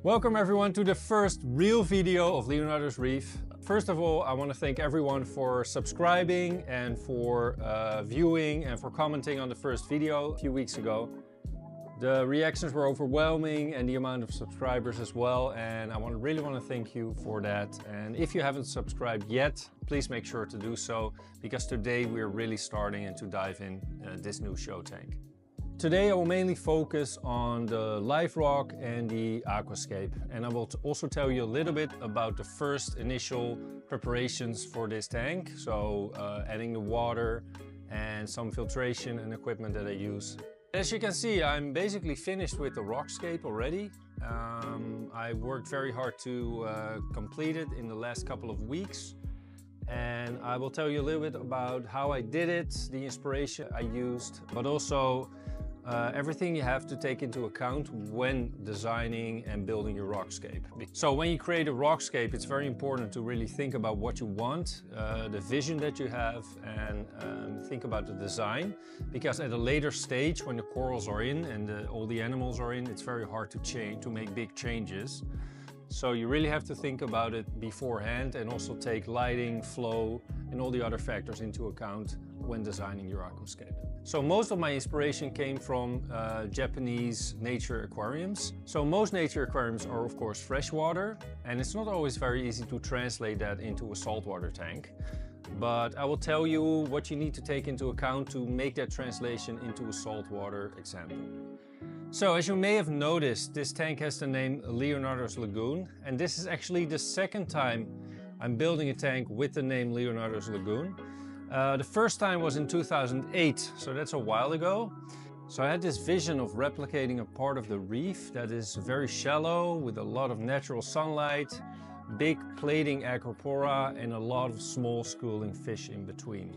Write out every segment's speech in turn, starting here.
Welcome everyone to the first real video of Leonardo's Reef. First of all, I want to thank everyone for subscribing and for viewing and for commenting on the first video a few weeks ago. The reactions were overwhelming and the amount of subscribers as well, and I really want to thank you for that. And if you haven't subscribed yet, please make sure to do so, because today we're really starting to dive in this new show tank. Today I will mainly focus on the live rock and the Aquascape, and I will also tell you a little bit about the first initial preparations for this tank. So adding the water and some filtration and equipment that I use. As you can see, I'm basically finished with the rockscape already. I worked very hard to complete it in the last couple of weeks. And I will tell you a little bit about how I did it, the inspiration I used, but also everything you have to take into account when designing and building your rockscape. So when you create a rockscape, it's very important to really think about what you want, the vision that you have, and think about the design. Because at a later stage, when the corals are in and all the animals are in, it's very hard to make big changes. So you really have to think about it beforehand and also take lighting, flow, and all the other factors into account when designing your aquascape. So most of my inspiration came from Japanese nature aquariums. So most nature aquariums are of course freshwater, and it's not always very easy to translate that into a saltwater tank. But I will tell you what you need to take into account to make that translation into a saltwater example. So as you may have noticed, this tank has the name Leonardo's Lagoon, and this is actually the second time I'm building a tank with the name Leonardo's Lagoon. The first time was in 2008, so that's a while ago. So I had this vision of replicating a part of the reef that is very shallow with a lot of natural sunlight, big plating acropora, and a lot of small schooling fish in between.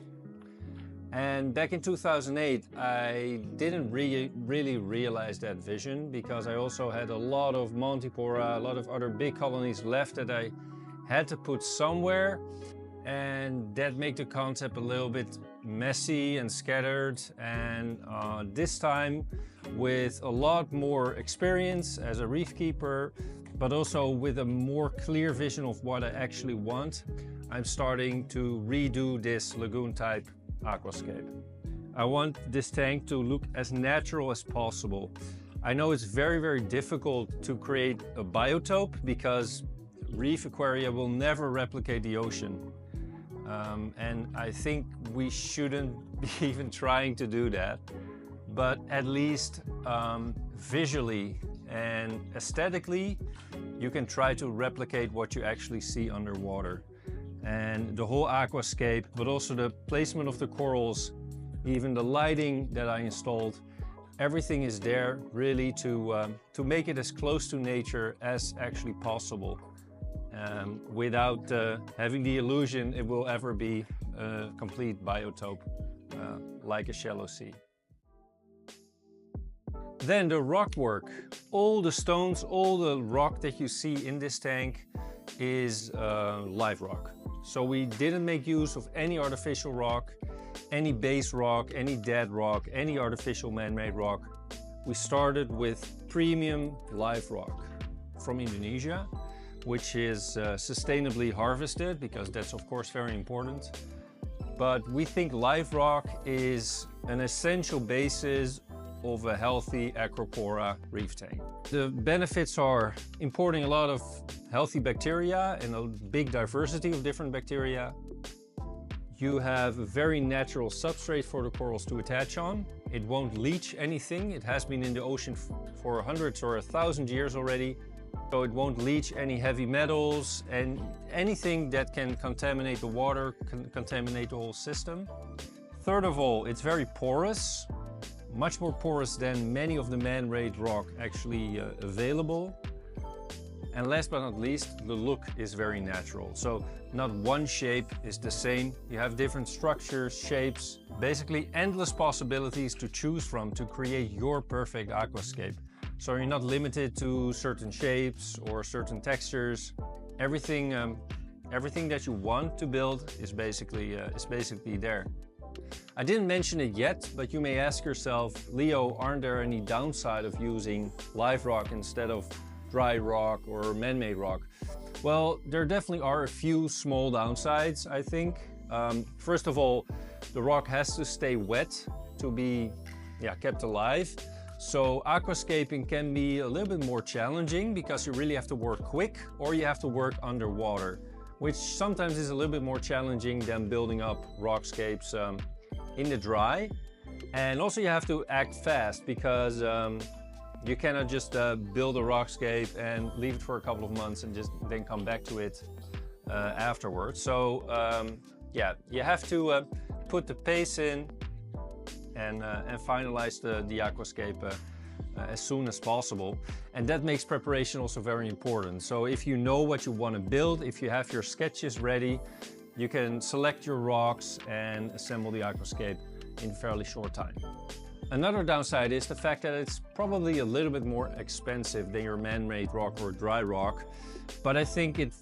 And back in 2008, I didn't really realize that vision, because I also had a lot of Montipora, a lot of other big colonies left that I had to put somewhere. And that made the concept a little bit messy and scattered. And this time, with a lot more experience as a reef keeper, but also with a more clear vision of what I actually want, I'm starting to redo this lagoon type aquascape. I want this tank to look as natural as possible. I know it's very difficult to create a biotope, because reef aquaria will never replicate the ocean. And I think we shouldn't be even trying to do that. But at least visually and aesthetically, you can try to replicate what you actually see underwater. And the whole aquascape, but also the placement of the corals, even the lighting that I installed, everything is there really to make it as close to nature as actually possible, without having the illusion it will ever be a complete biotope like a shallow sea. Then the rock work. All the stones, all the rock that you see in this tank is live rock. So we didn't make use of any artificial rock, any base rock, any dead rock, any artificial man-made rock. We started with premium live rock from Indonesia, which is sustainably harvested, because that's of course very important. But we think live rock is an essential basis of a healthy acropora reef tank. The benefits are importing a lot of healthy bacteria and a big diversity of different bacteria. You have a very natural substrate for the corals to attach on. It won't leach anything. It has been in the ocean for hundreds or 1,000 years already. So it won't leach any heavy metals, and anything that can contaminate the water, can contaminate the whole system. Third of all, it's very porous. Much more porous than many of the man-made rock actually available. And last but not least, the look is very natural. So not one shape is the same. You have different structures, shapes, basically endless possibilities to choose from to create your perfect aquascape. So you're not limited to certain shapes or certain textures. Everything that you want to build is basically there. I didn't mention it yet, but you may ask yourself, Leo, aren't there any downside of using live rock instead of dry rock or man-made rock? Well, there definitely are a few small downsides, I think. First of all, the rock has to stay wet to be kept alive. So aquascaping can be a little bit more challenging because you really have to work quick or you have to work underwater, which sometimes is a little bit more challenging than building up rockscapes in the dry. And also you have to act fast because you cannot just build a rockscape and leave it for a couple of months and just then come back to it afterwards. So you have to put the pace in and finalize the aquascape as soon as possible. And that makes preparation also very important. So if you know what you want to build, if you have your sketches ready, you can select your rocks and assemble the aquascape in a fairly short time. Another downside is the fact that it's probably a little bit more expensive than your man-made rock or dry rock, but I think it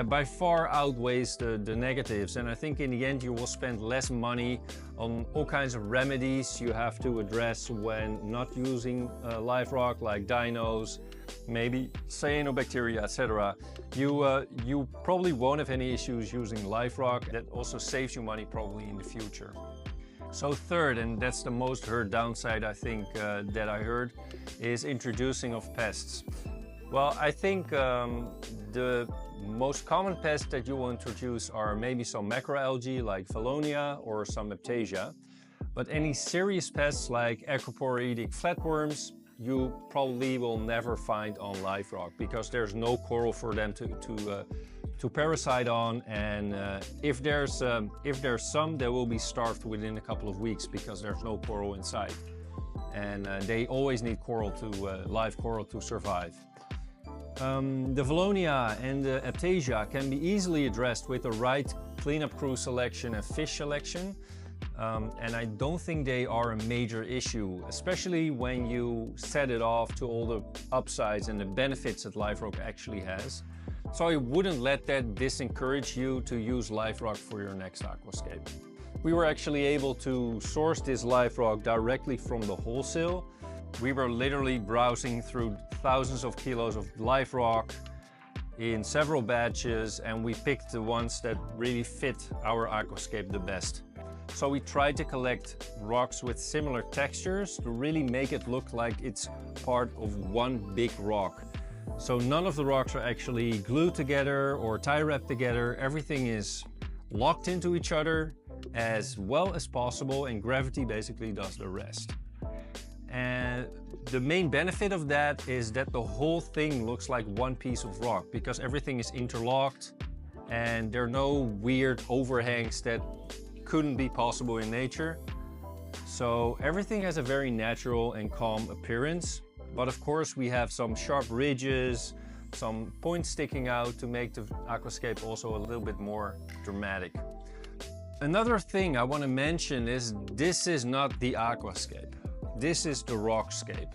by far outweighs the negatives, and I think in the end you will spend less money on all kinds of remedies you have to address when not using live rock, like dinos, maybe cyanobacteria, etc. You probably won't have any issues using live rock. That also saves you money probably in the future. So third, and that's the most heard downside I think that I heard, is introducing of pests. Well, I think the most common pests that you will introduce are maybe some macroalgae like Valonia or some Aptasia. But any serious pests like acroporidic flatworms, you probably will never find on live rock because there's no coral for them to parasite on, and if there's some, they will be starved within a couple of weeks because there's no coral inside, and they always need coral live coral to survive. The Valonia and the Aptasia can be easily addressed with the right cleanup crew selection and fish selection, and I don't think they are a major issue, especially when you set it off to all the upsides and the benefits that live rock actually has. So I wouldn't let that discourage you to use live rock for your next aquascape. We were actually able to source this live rock directly from the wholesale. We were literally browsing through thousands of kilos of live rock in several batches, and we picked the ones that really fit our aquascape the best. So we tried to collect rocks with similar textures to really make it look like it's part of one big rock. So none of the rocks are actually glued together or tie wrapped together. Everything is locked into each other as well as possible, and gravity basically does the rest. And the main benefit of that is that the whole thing looks like one piece of rock because everything is interlocked and there are no weird overhangs that couldn't be possible in nature. So everything has a very natural and calm appearance. But of course we have some sharp ridges, some points sticking out to make the aquascape also a little bit more dramatic. Another thing I want to mention is this is not the aquascape. This is the rockscape.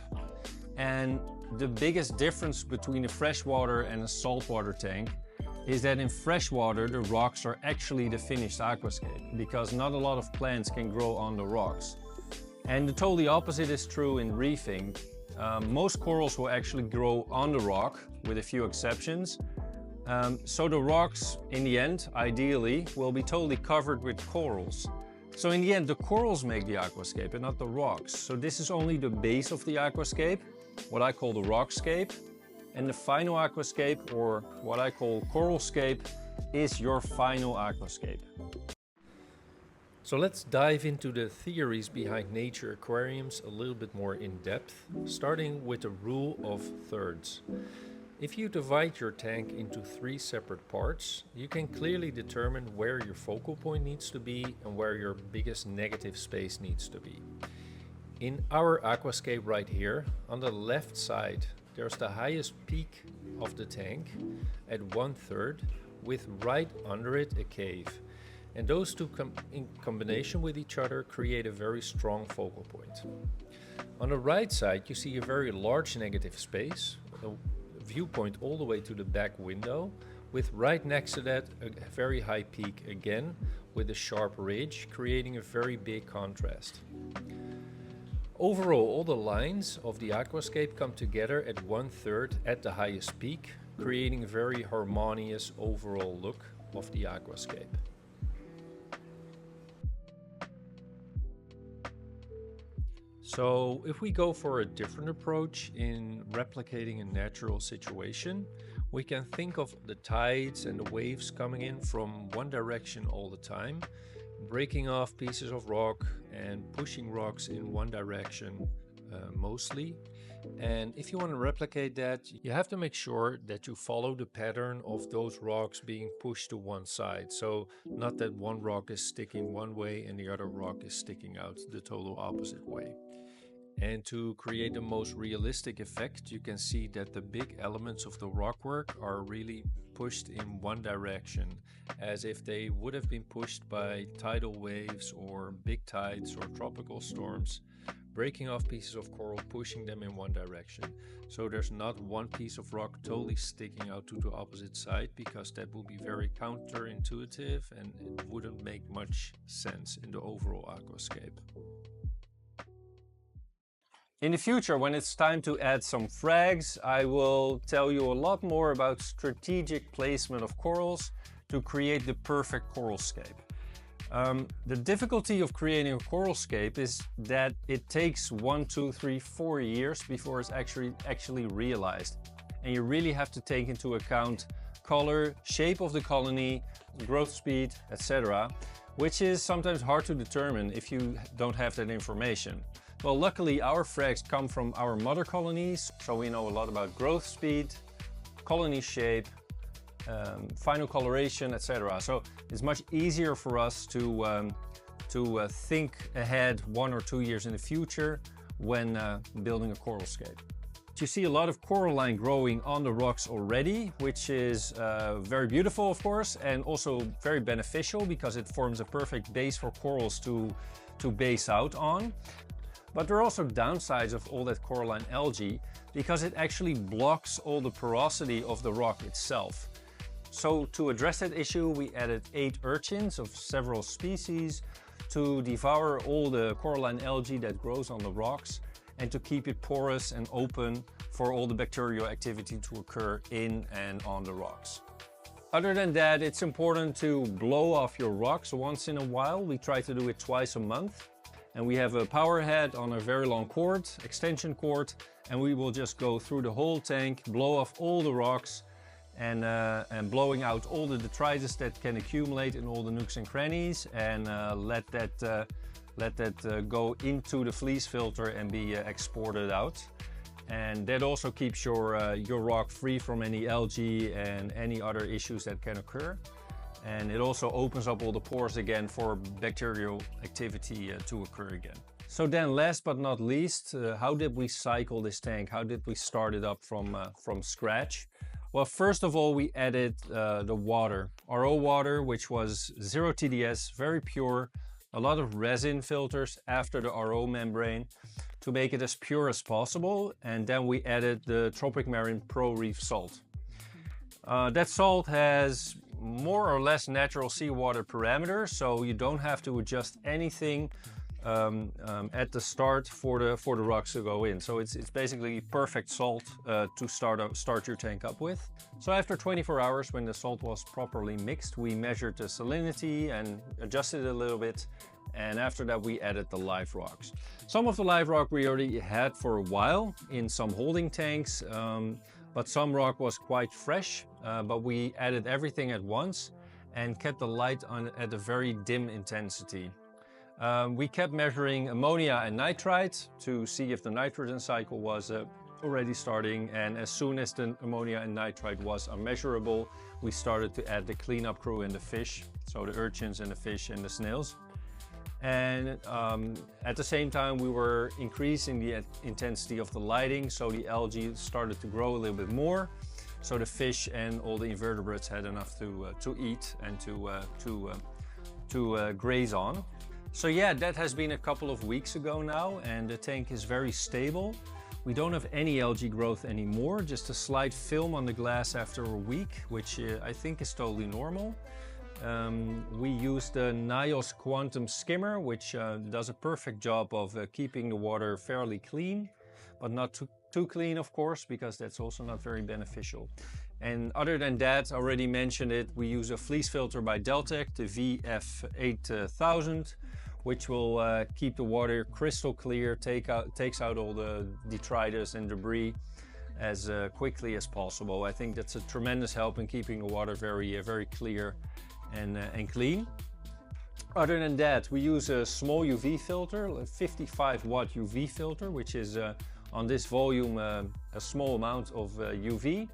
And the biggest difference between a freshwater and a saltwater tank is that in freshwater the rocks are actually the finished aquascape because not a lot of plants can grow on the rocks. And the totally opposite is true in reefing. Most corals will actually grow on the rock, with a few exceptions. So the rocks, in the end, ideally, will be totally covered with corals. So in the end, the corals make the aquascape and not the rocks. So this is only the base of the aquascape, what I call the rockscape. And the final aquascape, or what I call coralscape, is your final aquascape. So let's dive into the theories behind nature aquariums a little bit more in depth, starting with the rule of thirds. If you divide your tank into 3 separate parts, you can clearly determine where your focal point needs to be and where your biggest negative space needs to be. In our aquascape right here, on the left side, there's the highest peak of the tank at 1/3, with right under it a cave. And those two in combination with each other create a very strong focal point. On the right side, you see a very large negative space, a viewpoint all the way to the back window, with right next to that a very high peak again with a sharp ridge, creating a very big contrast. Overall, all the lines of the aquascape come together at 1/3 at the highest peak, creating a very harmonious overall look of the aquascape. So if we go for a different approach in replicating a natural situation, we can think of the tides and the waves coming in from one direction all the time, breaking off pieces of rock and pushing rocks in one direction mostly. And if you want to replicate that, you have to make sure that you follow the pattern of those rocks being pushed to one side. So not that one rock is sticking one way and the other rock is sticking out the total opposite way. And to create the most realistic effect, you can see that the big elements of the rockwork are really pushed in one direction, as if they would have been pushed by tidal waves or big tides or tropical storms, breaking off pieces of coral, pushing them in one direction. So there's not one piece of rock totally sticking out to the opposite side, because that would be very counterintuitive and it wouldn't make much sense in the overall aquascape. In the future, when it's time to add some frags, I will tell you a lot more about strategic placement of corals to create the perfect coralscape. The difficulty of creating a coralscape is that it takes 1, 2, 3, 4 years before it's actually realized. And you really have to take into account color, shape of the colony, growth speed, etc., which is sometimes hard to determine if you don't have that information. Well, luckily our frags come from our mother colonies, so we know a lot about growth speed, colony shape, final coloration, etc. So it's much easier for us to think ahead 1 or 2 years in the future when building a coralscape. You see a lot of coralline growing on the rocks already, which is very beautiful, of course, and also very beneficial because it forms a perfect base for corals to base out on. But there are also downsides of all that coralline algae because it actually blocks all the porosity of the rock itself. So to address that issue, we added 8 urchins of several species to devour all the coralline algae that grows on the rocks and to keep it porous and open for all the bacterial activity to occur in and on the rocks. Other than that, it's important to blow off your rocks once in a while. We try to do it twice a month. And we have a power head on a very long cord, extension cord, and we will just go through the whole tank, blow off all the rocks and blowing out all the detritus that can accumulate in all the nooks and crannies, and let that go into the fleece filter and be exported out. And that also keeps your rock free from any algae and any other issues that can occur. And it also opens up all the pores again for bacterial activity to occur again. So then last but not least, how did we cycle this tank? How did we start it up from scratch? Well, first of all, we added the water, RO water, which was 0 TDS, very pure, a lot of resin filters after the RO membrane to make it as pure as possible. And then we added the Tropic Marine Pro Reef salt. That salt has more or less natural seawater parameters, so you don't have to adjust anything at the start for the rocks to go in. So it's basically perfect salt to start your tank up with. So after 24 hours, when the salt was properly mixed, we measured the salinity and adjusted it a little bit. And after that, we added the live rocks. Some of the live rock we already had for a while in some holding tanks, but some rock was quite fresh, but we added everything at once and kept the light on at a very dim intensity. We kept measuring ammonia and nitrite to see if the nitrogen cycle was already starting, and as soon as the ammonia and nitrite was unmeasurable, we started to add the cleanup crew and the fish, so the urchins and the fish and the snails. And at the same time, we were increasing the intensity of the lighting, so the algae started to grow a little bit more, so the fish and all the invertebrates had enough to eat and to graze on. So yeah, that has been a couple of weeks ago now, and the tank is very stable. We don't have any algae growth anymore, just a slight film on the glass after a week, which I think is totally normal. We use the Nios Quantum skimmer, which does a perfect job of keeping the water fairly clean, but not too clean, of course, because that's also not very beneficial. And other than that, I already mentioned it, we use a fleece filter by Deltec, the VF8000, which will keep the water crystal clear, takes out all the detritus and debris as quickly as possible. I think that's a tremendous help in keeping the water very clear and clean. Other than that, we use a small UV filter, a 55 watt UV filter, which is on this volume a small amount of UV.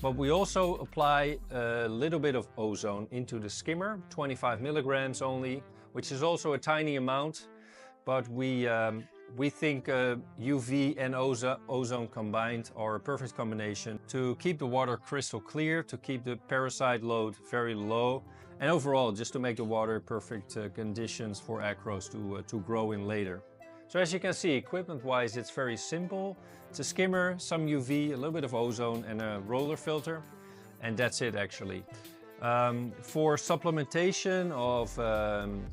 But we also apply a little bit of ozone into the skimmer, 25 milligrams only, which is also a tiny amount, but we think UV and ozone combined are a perfect combination to keep the water crystal clear, to keep the parasite load very low, and overall just to make the water perfect conditions for acros to grow in later. So as you can see, equipment-wise, it's very simple. It's a skimmer, some UV, a little bit of ozone, and a roller filter, and that's it actually. For supplementation of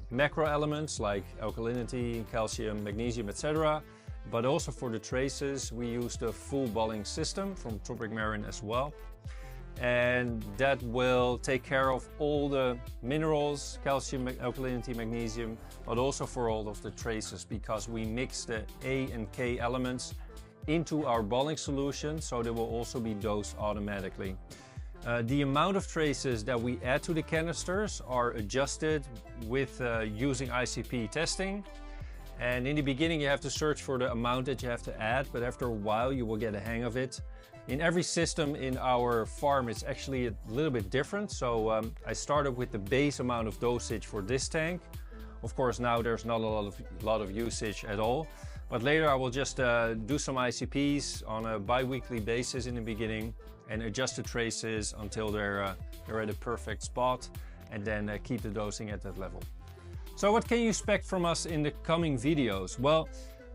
macro elements like alkalinity, calcium, magnesium, etc., but also for the traces, we use the full bulling system from Tropic Marine as well. And that will take care of all the minerals, calcium, alkalinity, magnesium, but also for all of the traces, because we mix the A and K elements into our bulling solution, so they will also be dosed automatically. The amount of traces that we add to the canisters are adjusted with using ICP testing. And in the beginning you have to search for the amount that you have to add, but after a while you will get a hang of it. In every system in our farm it's actually a little bit different. So I started with the base amount of dosage for this tank. Of course now there's not a lot of usage at all. But later I will just do some ICPs on a bi-weekly basis in the beginning and adjust the traces until they're at a perfect spot, and then keep the dosing at that level. So what can you expect from us in the coming videos? Well,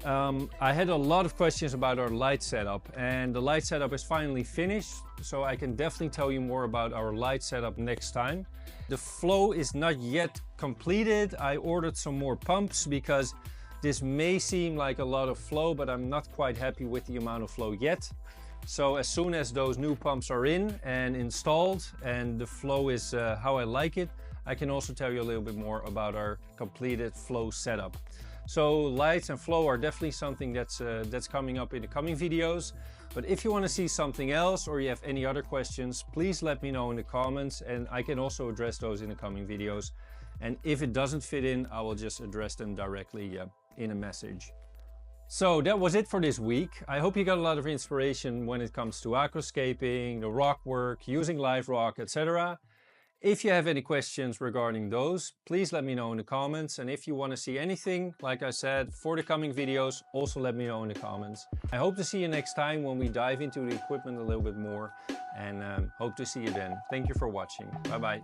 I had a lot of questions about our light setup, and the light setup is finally finished, so I can definitely tell you more about our light setup next time. The flow is not yet completed. I ordered some more pumps because this may seem like a lot of flow, but I'm not quite happy with the amount of flow yet. So as soon as those new pumps are in and installed and the flow is how I like it, I can also tell you a little bit more about our completed flow setup. So lights and flow are definitely something that's coming up in the coming videos. But if you want to see something else or you have any other questions, please let me know in the comments, and I can also address those in the coming videos. And if it doesn't fit in, I will just address them directly in a message. So that was it for this week. I hope you got a lot of inspiration when it comes to aquascaping, the rock work, using live rock, etc. If you have any questions regarding those, please let me know in the comments. And if you want to see anything, like I said, for the coming videos, also let me know in the comments. I hope to see you next time when we dive into the equipment a little bit more, and hope to see you then. Thank you for watching. Bye-bye.